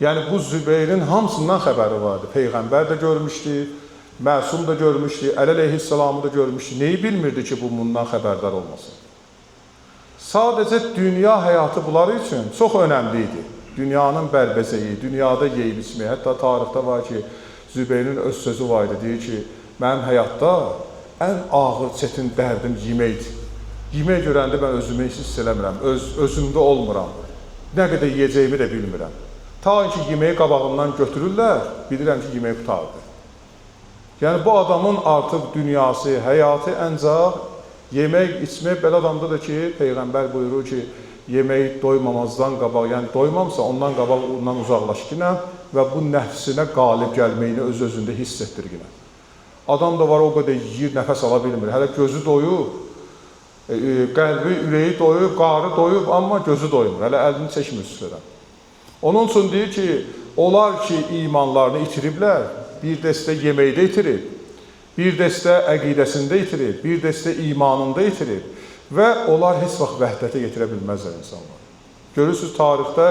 Yəni, bu Zübeyrin hamısından xəbəri vardı. Peyğəmbər də görmüşdü, Məsum da görmüşdü, Əli əleyhissalamı da görmüşdü. Neyi bilmirdi ki, bundan xəbərdar olmasın? Sadəcə dünya həyatı bunlar üçün çox önəmli idi. Dünyanın bərbəzəyi, dünyada yeyib içməyi. Hətta tarixdə var ki, Zübeyrin öz sözü var idi, deyir ki, mənim həyatda ən ağır, çətin dərdim yeməkdir. Yemək görəndə mən özümü hiss eləmirəm, özümdə olmuram. Nə qədər yiyəcəyimi də bilmirəm. Ta ki, yeməyi qabağımdan götürürlər, bilirəm ki, yemək qutardı. Yəni, bu adamın artıq dünyası, həyatı əncaq Yemək, içmək belə adamdadır ki, Peyğəmbər buyurur ki, yemək doymamazdan qabaq, yəni doymamsa ondan qabaq ondan uzaqlaş ki, və bu nəfsinə qalib gəlməyini öz-özündə hiss etdir ki. Adam da var, o qədər yiyir, nəfəs ala bilmir. Hələ gözü doyub, qəlbi, ürəyi doyub, qarı doyub, amma gözü doymur. Hələ əlini çəkmir süfrədən. Onun üçün deyir ki, onlar ki, imanlarını itiriblər, bir dəstə yeməkdə itirib, bir dəstə əqidəsində itirib, bir dəstə imanında itirib və onlar heç vaxt vəhdətə getirə bilməzlər insanlar. Görürsünüz, tarixdə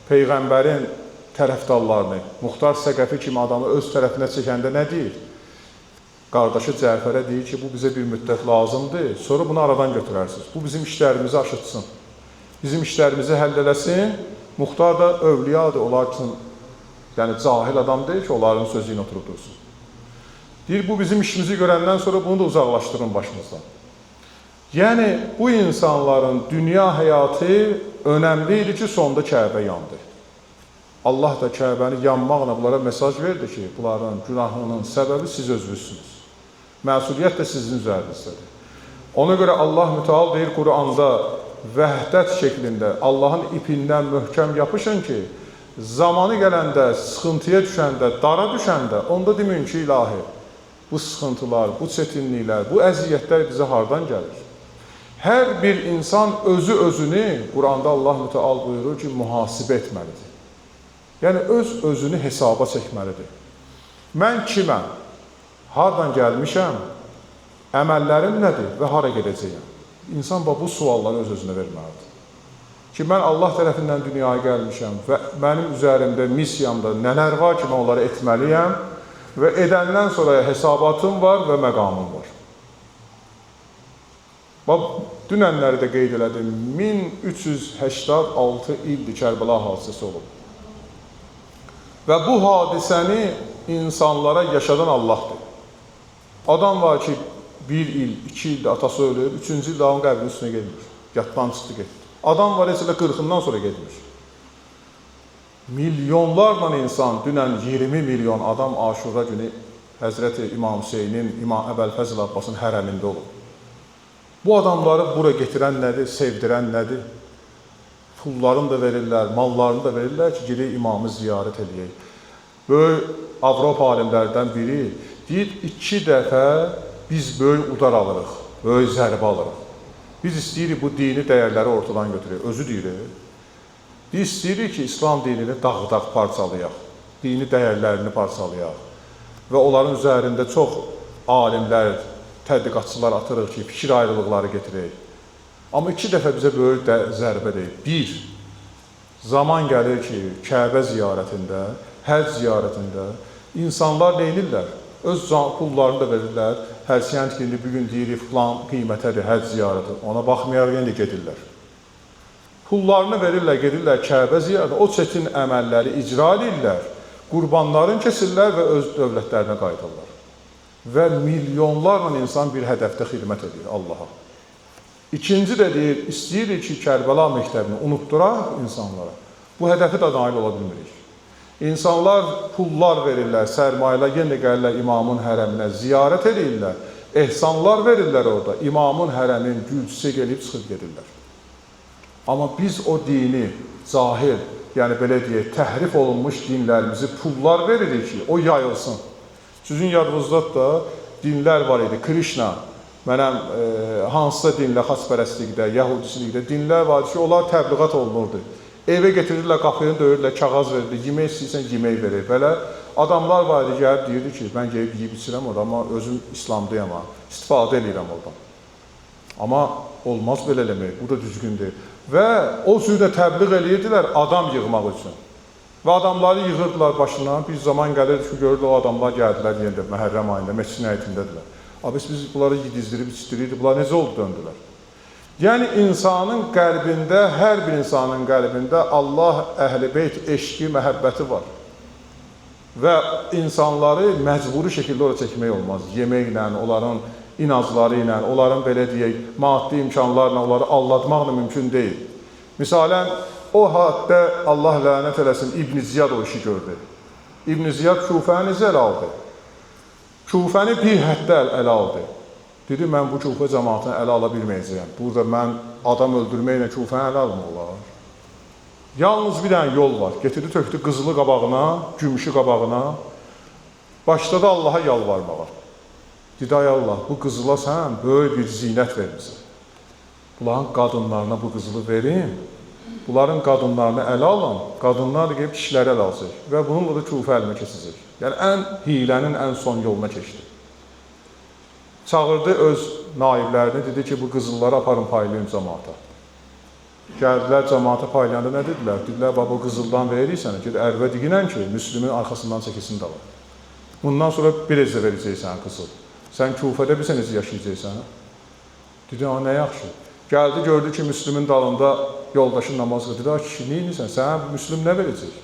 Peyğəmbərin tərəfdarlarını, Muxtar Səqəfi kimi adamı öz tərəfinə çəkəndə nə deyir? Qardaşı Cəfərə deyir ki, bu bizə bir müddət lazımdır, sonra bunu aradan götürərsiniz. Bu bizim işlərimizi aşıtsın, bizim işlərimizi həll eləsin. Muxtar da övliyadır, onlar üçün, yəni cahil adam deyil ki, onların sözü ilə oturub dursun. Deyir, bu bizim işimizi görəndən sonra bunu da uzaqlaşdırın başımızdan. Yəni, bu insanların dünya həyatı önəmli idi ki, sonda Kəbə yandı. Allah da Kəbəni yanmaqla bunlara mesaj verdi ki, bunların günahının səbəbi siz özünüzsünüz. Məsuliyyət də sizin üzərinizdədir. Ona görə Allah Müteal deyir Quranda, vəhdət şəklində Allahın ipindən möhkəm yapışın ki, zamanı gələndə, sıxıntıya düşəndə, dara düşəndə, onda deməyin ki, ilahi, bu sıxıntılar, bu çətinliklər, bu əziyyətlər bizə hardan gəlir? Hər bir insan özünü, Quranda Allah Müteal buyurur ki, mühasibə etməlidir. Yəni, özünü hesaba çəkməlidir. Mən kiməm? Hardan gəlmişəm? Əməllərim nədir və hara gedəcəyəm? İnsan bu sualları öz-özünə verməlidir. Ki, mən Allah tərəfindən dünyaya gəlmişəm və mənim üzərimdə, missiyamda nələr var ki, mən onları etməliyəm və edəndən sonra hesabatım var və məqamım var. Dünənləri də qeyd elədim, 1386 ildir Kərbəla hadisəsi olub. Və bu hadisəni insanlara yaşadan Allahdır. Adam var ki, 1 il, 2 ildə atası ölür, 3-cü ildə onun qəbrinin üstünə gelmir. Yatdan çıxdı, getdi. Adam var, heç elə 40-dan sonra getmir. Milyonlarla insan, dünən 20 milyon adam Aşura günü Həzrəti İmam Hüseynin, İmam Əbəlfəzl Abbasın hərəmində olub. Bu adamları bura getirən nədir, sevdirən nədir? Pullarını da verirlər, mallarını da verirlər ki, gedək imamı ziyarət edəyək. Böyük Avropa alimlərdən biri deyir, 2 dəfə biz böyük udar alırıq, böyük zərbə alırıq. Biz istəyirik bu dini dəyərləri ortadan götürək. Özü deyirik. Biz istəyirik ki, İslam dinini dağ-dağ parçalayaq, dini dəyərlərini parçalayaq və onların üzərində çox alimlər, tədqiqatçılar atırıq ki, fikir ayrılıqları getirək. Amma 2 dəfə bizə böyük zərbə deyil. 1. Zaman gəlir ki, Kəbə ziyarətində, həcc ziyarətində insanlar neynirlər? Öz pullarını da verirlər. Hərçiyənd ki, bugün deyirik, filan qiymətədir həcc ziyarəti. Ona baxmayaraq indi gedirlər. Pullarını verirlər, gedirlər Kəbə ziyarətində. O çətin əməlləri icra edirlər. Qurbanlarını kesirlər və öz dövlətlərinə qayıdırlar. Və milyonlarla insan bir hədəfdə xidmət edir Allaha. İkinci də deyir, istəyirik ki, Kərbəla məktəbini unutturaq insanlara. Bu hədəfi də nail ola bilmirik. İnsanlar pullar verirlər, sərmayələr, yenə gəlirlər imamın hərəminə, ziyarət edirlər, ehsanlar verirlər orada, imamın hərəmin gülçüsə gelib çıxıb gedirlər. Amma biz o dini, zahir, yəni belə deyək, təhrif olunmuş dinlərimizi pullar veririk ki, o yayılsın. Sizin yadınızda da dinlər var idi, Krishna, mənəm hansısa dinlə, xaçpərəstlikdə, yəhudisilikdə dinlər var ki, onlar təbliğat olunurdu. Evə getirirlər, qapıyını döyürlər, kağız verirlər, yemək istəyirsən yemək verir. Belə adamlar var idi, gəlib deyirdi ki, mən yeyib içirəm orada, amma özüm İslamdayım, istifadə edirəm oradan. Amma olmaz belə eləmək, bu da düzgündür. Və o cürdə təbliğ eləyirdilər adam yığmaq üçün. Və adamları yığırdılar başına, bir zaman gəlirdi ki, görürlər o adamlar gəldilər yenə də Məhərrəm ayında, məscidin həyətindədirlər. Biz bunları yedizdirib, içdirirdik, bunlar necə oldu döndülər? Yəni, insanın qəlbində, hər bir insanın qəlbində Allah əhl-i beyt eşqi, məhəbbəti var. Və insanları məcburi şəkildə oraya çəkmək olmaz. Yeməklə, onların inazları ilə, onların belə deyək, maddi imkanlarla, onları aldatmaqla mümkün deyil. Misalən, o haddə Allah lənət eləsin, İbn Ziyad o işi gördü. İbn Ziyad Kufəni necə ələ aldı? Kufəni bir həddə ələ aldı. Dedi, mən bu Kufə cəmaatını ələ ala bilməyəcəyəm. Burada mən adam öldürməklə Kufəni ələ almaq olar. Yalnız bir dənə yol var. Getirdi, tökdü qızılı qabağına, gümüşü qabağına. Başladı Allaha yalvarmağa. Dedi, ay Allah, bu qızıla sən böyük bir zinət vermişsin. Bunların qadınlarına bu qızılı verin. Bunların qadınlarını ələ alan, qadınlar da gəlib kişiləri ələ alacaq. Və bununla da Kufə əlinə keçəcək. Yəni, ən hilənin ən son yoluna keçdi. Çağırdı öz naiblərini, dedi ki, bu qızılları aparın paylayın cəmaata. Gəldilər, cəmaata paylayanda nə dedilər? Dedilər, bu qızıldan veririk sənə, ged ərvə deyinən ki, Müslümin arxasından çəkisini də var. Bundan sonra bir ecə verəcəksən qızıl. Sən Kufədə bilsən necə yaşayacaqsən? Dedi, nə yaxşı. Gəldi, gördü ki, Müslümin dalında yoldaşı namaz qıldı. Dedi, kişi, neyinsən? Sənə Müslüm nə verəcək?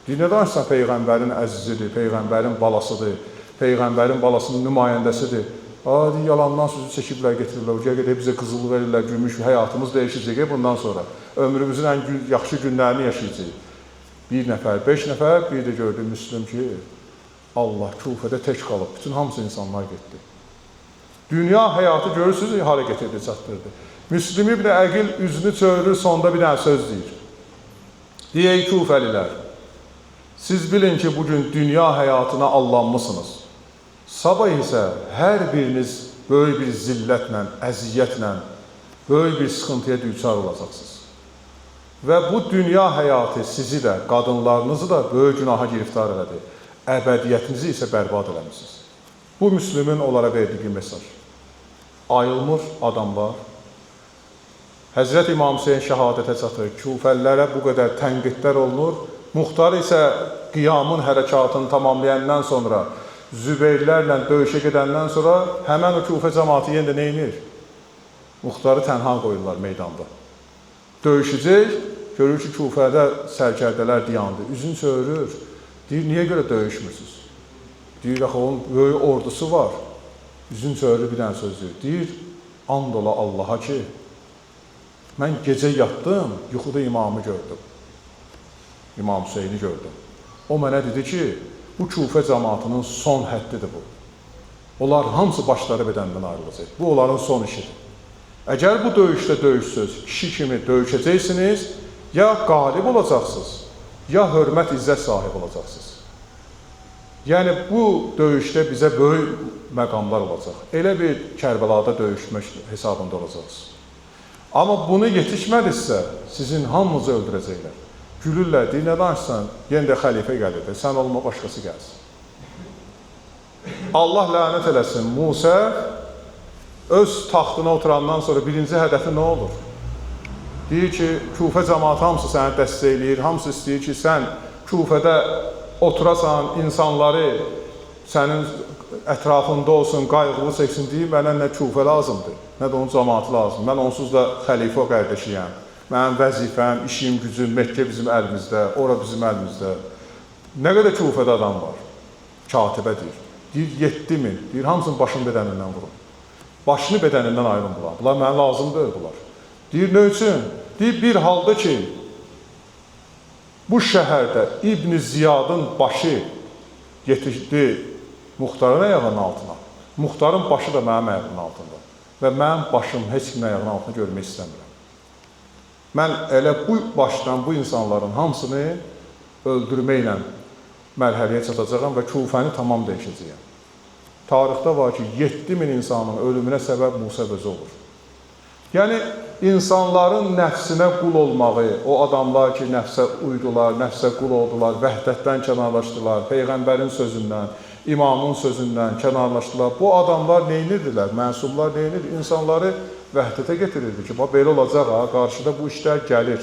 Dedi, nə danışsan Peyğəmbərin əzizidir, Peyğəmbərin balasıdır, Peyğəmbərin balasının nümayəndəsidir. Adi, yalandan sözü çəkiblər, getirirlər, ucaya qədər bizə qızıl verirlər, gümüş, həyatımız dəyişəcək bundan sonra. Ömrümüzün ən yaxşı günlərini yaşayacaq. Bir nəfər, 5 nəfər, bir də gördü Müslüm ki, Allah Kufədə tək qalıb, bütün hamısı insanlar getdi. Dünya həyatı görürsünüz, hara getirdi, çatdırdı. Müslüm ibn Əqil üzünü çövürür, sonda bir dənə söz deyir. Deyək Kufəlilər, siz bilin ki, bugün dünya həyatına allanmışsınız. Sabah isə hər biriniz böyük bir zillətlə, əziyyətlə, böyük bir sıxıntıya düçar olacaqsınız. Və bu dünya həyatı sizi də, qadınlarınızı da böyük günaha giriftar elədi. Əbədiyyətinizi isə bərbad eləmişsiniz. Bu Müslümin onlara verdiyi mesaj. Ayılmır adamlar. Həzrət İmam Hüseyin şəhadətə çatır. Kufəlilərə bu qədər tənqidlər olunur. Muxtar isə qiyamın hərəkatını tamamlayandan sonra, Zübeyirlərlə döyüşə gedəndən sonra həmən o Kufə cəmaatı yenə də neynir? Muxtarı tənha qoyurlar meydanda. Döyüşəcək, görür ki, Kufədə sərkərdələr diyandı. Üzün çövürür. Deyir, niyə görə döyüşmürsünüz? Deyir, axı onun böyük ordusu var. Üzün çövürür bir dənə söz deyir. Deyir, and ola Allaha ki, mən gecə yatdım, yuxuda imamı gördüm. İmam Hüseyni gördüm. O mənə dedi ki, bu Kufə cəmaatının son həddidir bu. Onlar hamısı başları bədəndən ayrılacaq. Bu, onların son işidir. Əgər bu döyüşdə döyüşsüz, kişi kimi döyüşəcəksiniz, ya qalib olacaqsınız, ya hörmət, izzət sahib olacaqsınız. Yəni, bu döyüşdə bizə böyük məqamlar olacaq. Elə bir Kərbəlada döyüşmək hesabında olacaqsınız. Amma bunu yetişmədizsə, sizin hamınızı öldürəcəklər. Gülürlər, deyir, nə danışsan, yenə də xəlifə gəlir, sən olma, başqası gəlsin. Allah lənət eləsin, Musa öz taxtına oturandan sonra birinci hədəfi nə olur? Deyir ki, Kufə cəmaatı hamısı səni dəstəkləyir, hamısı istəyir ki, sən Kufədə oturasan, insanları sənin ətrafında olsun, qayğılı çəksin, deyir, mənə nə Kufə lazımdır, nə də onun cəmaatı lazımdır. Mən onsuz da xəlifə o qardaşıyam. Mənim vəzifəm, işim, gücüm, Məkkə bizim əlimizdə, ora bizim əlimizdə. Nə qədər Kufədə adam var? Katibə deyir. Deyir, 7.000. Deyir, hamısının başını bədənindən vurun. Başını bədənindən ayrın bunlar. Bunlar mənə lazımdır, bunlar. Deyir, nə üçün? Deyir, bir halda ki, bu şəhərdə İbn Ziyadın başı yetişdi Muxtarın ayağının altına. Muxtarın başı da mənim ayağının altında. Və mənim başım heç kimin ayağının altına görmək istəmirəm. Mən elə bu başdan bu insanların hamısını öldürməklə mərhələyə çatacağam və Kufəni tamam dəyişəcəyəm. Tarixdə var ki, 7.000 insanın ölümünə səbəb Musa özü olur. Yəni, insanların nəfsinə qul olmağı, o adamlar ki, nəfsə uydular, nəfsə qul oldular, vəhdətdən kənarlaşdılar, Peyğəmbərin sözündən, imamın sözündən kənarlaşdılar. Bu adamlar neynirdilər, məsumlar neynirdi? İnsanları vəhdətə getirirdi ki, belə olacaq, qarşıda bu işlər gəlir,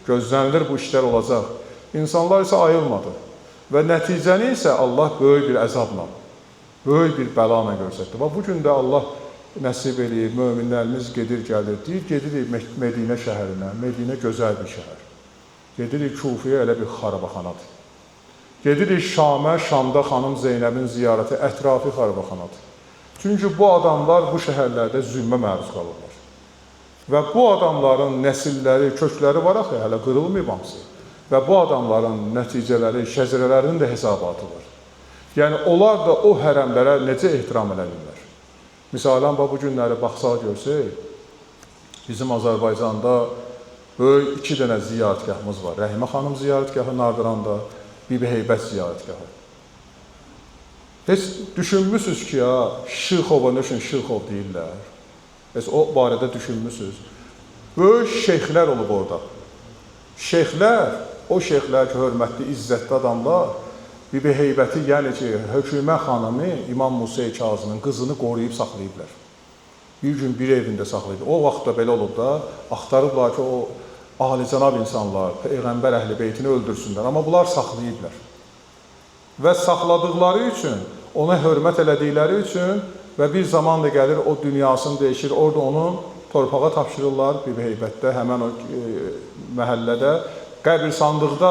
gözlənilir bu işlər olacaq. İnsanlar isə ayılmadı və nəticəni isə Allah böyük bir əzabla, böyük bir bəla göstərdi. Və bugün də Allah nəsib eləyir, möminlərimiz gedir, gəlir, deyir, gedirik Medinə şəhərinə, Medinə gözəl bir şəhər. Gedirik Kufiyə elə bir xarabaxanadır. Gedirik Şamə, Şamda xanım Zeynəbin ziyarəti, ətrafi xarabaxanadır. Çünki bu adamlar bu şəhərlərdə zülmə məruz qalırlar. Və bu adamların nəsilləri, kökləri var axı, hələ qırılmayıb hamısı. Və bu adamların nəticələri, şəcərələrinin də hesabatı var. Yəni, onlar da o hərəmlərə necə ehtiram edirlər? Misalən, bu günləri baxsaq görsək, bizim Azərbaycanda böyük 2 dənə ziyarətgahımız var. Rəhimə xanım ziyarətgahı Nardıranda, Bibi Heybət ziyarətgahı. Heç düşünmüsünüz ki, ya, Şirxova nə üçün Şirxov deyirlər? Heç o barədə düşünmüsünüz. Böyük şeyxlər olub orada. Şeyxlər, o şeyxlər ki, hörmətli, izzətli adamlar, Bibi Heybəti, yəni ki, hökumət xanımı İmam Musa Kazımın qızını qoruyub saxlayıblar. Bir gün bir evində saxlayıblar. O vaxtda belə olub da, axtarıblar ki, o alicənab insanlar, Peyğəmbər əhl-i beytini öldürsünlər. Amma bunlar saxlayıblar. Və saxladıqları üçün, ona hörmət elədikləri üçün və bir zaman da gəlir, o dünyasını dəyişir, orada onu torpağa tapşırırlar, Bibi Heybətdə, həmən o məhəllədə, qəbir sandıqda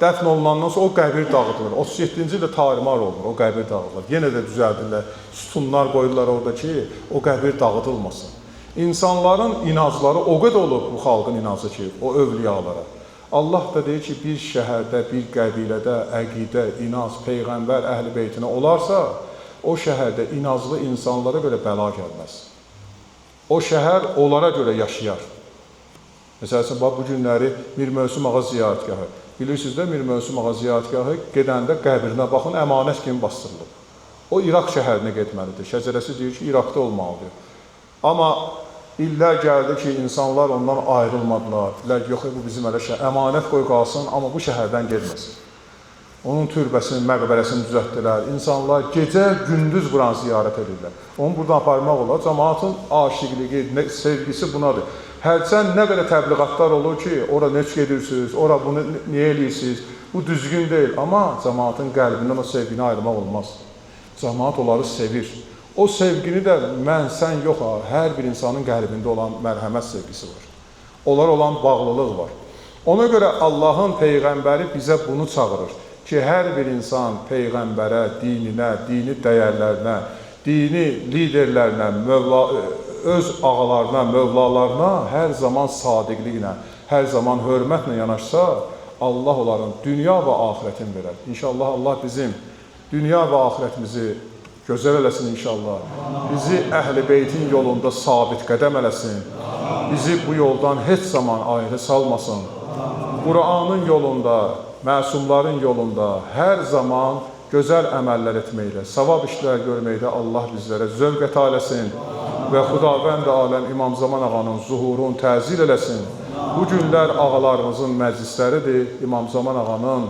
dəfn olunandan sonra o qəbir dağıdılır. 37-ci ildə tarimar olunur, o qəbir dağıdılır. Yenə də düzəldirlər, sütunlar qoyurlar orada ki, o qəbir dağıdılmasın. İnsanların inacları o qədər olub bu xalqın inacı ki, o övliyalara. Allah da deyir ki, bir şəhərdə, bir qəbilədə əqidə, inac, Peyğəmbər əhl-i beytinə olarsa, o şəhərdə inaclı insanlara görə bəla gəlməz. O şəhər onlara görə yaşayar. Məsələn, bu günləri Mir Mövsüm Ağa ziyarətgahı. Bilirsiniz də, Mir Mövsüm Ağa ziyarətgahı gedəndə qəbrinə baxın, əmanət kimi bastırılıb. O, İraq şəhərinə getməlidir. Şəcərəsi deyir ki, İraqda olmalıdır. Amma illər gəldi ki, insanlar ondan ayrılmadılar. Dedilər ki, yox, bu bizim elə əmanət qoy qalsın, amma bu şəhərdən getməsin. Onun türbəsini, məqbərəsini düzəltdilər. İnsanlar gecə, gündüz buranı ziyarət edirlər. Onu buradan aparmaq olar. Cəmaatın aşiqliyi, sevgisi bunadır. Hərçənd nə belə təbliğatlar olur ki, ora neç gedirsiniz, ora bunu niyə eləyirsiniz? Bu düzgün deyil. Amma cəmaatın qəlbindən o sevgini ayırmaq olmaz. Cəmaat onları sevir. O sevgini də mən, sən yox, hər bir insanın qəlbində olan mərhəmət sevgisi var. Onlar olan bağlılıq var. Ona görə Allahın Peyğəmbəri bizə bunu çağırır ki, hər bir insan Peyğəmbərə, dininə, dini dəyərlərinə, dini liderlərinə, öz ağalarına, mövlalarına hər zaman sadiqliklə, hər zaman hörmətlə yanaşsa, Allah onların dünya və axirətini verər. İnşallah Allah bizim dünya və axirətimizi gözəl eləsin inşallah. Bizi Əhl-i Beytin yolunda sabit qədəm eləsin. Bizi bu yoldan heç zaman ayrı salmasın. Qur'anın yolunda, məsumların yolunda hər zaman gözəl əməllər etməklə, savab işlər görməklə Allah bizlərə zövq ət eləsin və Xudavənd aləm İmam Zaman ağanın zuhurunu təzir eləsin. Bu günlər ağalarımızın məclisləridir. İmam Zaman ağanın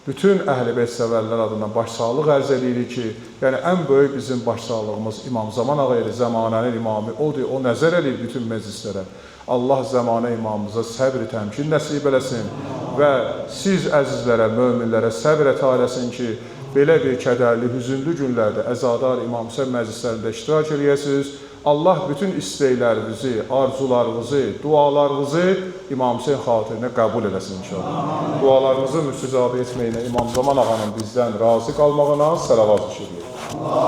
bütün Əhl-i Beyt sevərlər adından başsağlıq ərz edirik ki, yəni ən böyük bizim başsağlığımız İmam Zaman ağa idi, zəmanənin imamı odur, o nəzər edir bütün məclislərə. Allah zəmanə imamımıza səbr-i təmkin nəsib eləsin və siz əzizlərə, möminlərə səbr ət eləsin ki, belə bir kədərli, hüzünlü günlərdə əzadar İmam Hüseyn məclislərində iştirak edəsiniz. Allah bütün istəklərinizi, arzularınızı, dualarınızı İmam Hüseyn xatirinə qəbul eləsin inşallah. Dualarınızı müstəcab etməyinə İmam Zaman ağanın bizdən razı qalmağına səlavat eşirik.